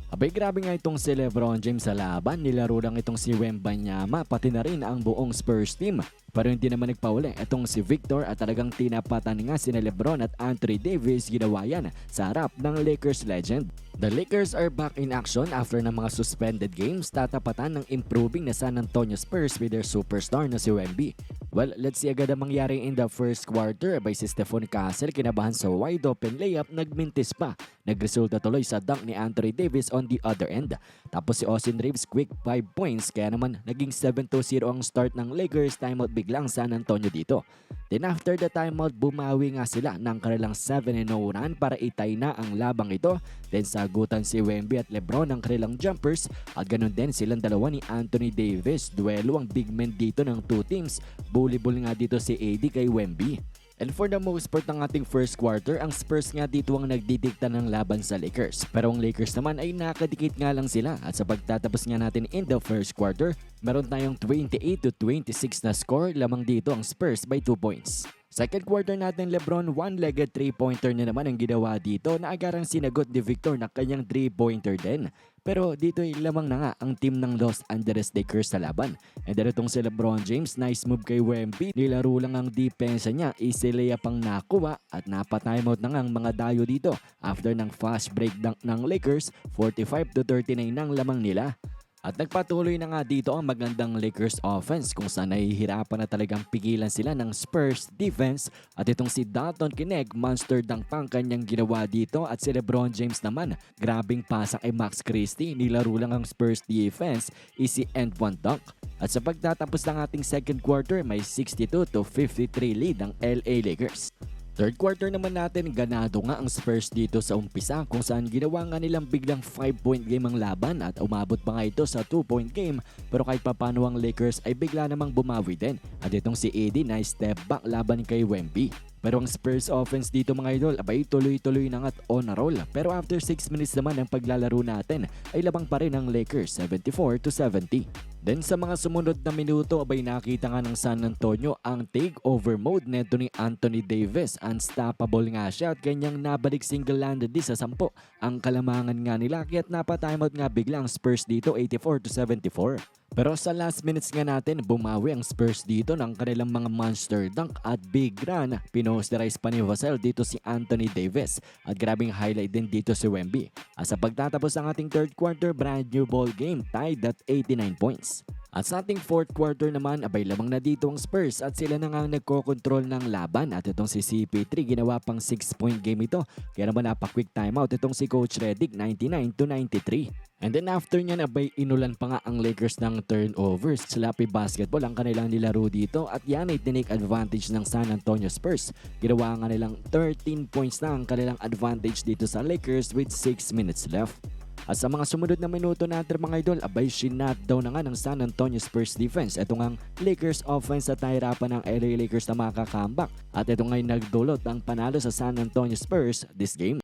Abay grabe nga itong si LeBron James sa laban, nilaro lang itong si Wembanyama pati na rin ang buong Spurs team. Pero hindi naman nagpauli itong si Victor at talagang tinapatan nga sina LeBron at Anthony Davis, ginawa yan sa harap ng Lakers legend. The Lakers are back in action after ng mga suspended games, tatapatan ng improving na San Antonio Spurs with their superstar na si Wemby. Well, let's see agad ang mangyari in the first quarter. By si Stephon Castle, kinabahan sa wide open layup, nagmintis pa. Nagresulta tuloy sa dunk ni Anthony Davis on the other end. Tapos si Austin Reeves quick 5 points, kaya naman naging 7-0 ang start ng Lakers. Timeout biglang San Antonio dito. Then after the timeout, bumawi nga sila ng kanilang 7-0 run para itay na ang labang ito. Then sagutan si Wemby at LeBron ng kanilang jumpers at ganun din silang dalawa ni Anthony Davis. Duelo ang big men dito ng two teams. Bully-bully nga dito si AD kay Wemby. And for the most part ng ating first quarter, ang Spurs nga dito ang nagdidikta ng laban sa Lakers. Pero ang Lakers naman ay nakadikit nga lang sila. At sa pagtatapos nga natin in the first quarter, meron tayong 28-26 na score, lamang dito ang Spurs by 2 points. Second quarter natin, LeBron one-legged 3-pointer na naman ang ginawa dito na agarang sinagot ni Victor na kanyang 3-pointer din. Pero dito ay lamang na nga ang team ng Los Angeles Lakers sa laban. And then itong si LeBron James, nice move kay Wemby. Nilaro lang ang depensa niya, easy layup ang nakuha at napa-timeout na nga ang mga dayo dito. After ng fast break dunk ng Lakers, 45-39 nang lamang nila. At nagpatuloy na nga dito ang magandang Lakers offense kung saan nahihirapan na talagang pigilan sila ng Spurs defense. At itong si Dalton Kineg, monster dunk pang kanyang ginawa dito. At si LeBron James naman, grabing pasa kay Max Christie, nilaro lang ang Spurs defense, easy and one dunk. At sa pagtatapos ng ating second quarter, may 62-53 lead ang LA Lakers. Third quarter naman natin, ganado nga ang Spurs dito sa umpisa kung saan ginawa nga nilang biglang 5-point game ang laban at umabot pa nga ito sa 2-point game, pero kahit papano ang Lakers ay bigla namang bumawi din. At itong si AD na step back laban kay Wemby. Pero ang Spurs offense dito mga idol, abay tuloy-tuloy na nga at on a roll. Pero after 6 minutes naman ng paglalaro natin ay labang pa rin ang Lakers 74-70. Then sa mga sumunod na minuto, abay nakita nga ng San Antonio ang takeover mode neto ni Anthony Davis. Unstoppable nga siya at kanyang nabalik single-handed sa 10 ang kalamangan nga nila, kaya't napa-timeout nga biglang Spurs dito 84-74. Pero sa last minutes nga natin, bumawi ang Spurs dito ng kanilang mga monster dunk at big run. Pinosterize pa ni Vassell dito si Anthony Davis at grabing highlight din dito si Wemby. At sa pagtatapos ng ating third quarter, brand new ball game, tied at 89 points. At sa ating fourth quarter naman, abay lamang na dito ang Spurs at sila na nga ang nagko-control ng laban. At itong si CP3, ginawa pang 6-point game ito. Kaya naman napa-quick timeout itong si Coach Redick, 99-93. And then after niyan, abay inulan pa nga ang Lakers ng turnovers. Sloppy basketball ang kanilang nilaro dito at yan ay tinake advantage ng San Antonio Spurs. Ginawa nga nilang 13 points na ang kanilang advantage dito sa Lakers with 6 minutes left. At sa mga sumunod na minuto natin mga idol, abay shinutdown na nga ng San Antonio Spurs defense. Ito nga ang Lakers offense at nahirapan ng LA Lakers na makaka-comeback. At ito nga'y nagdulot ang panalo sa San Antonio Spurs this game.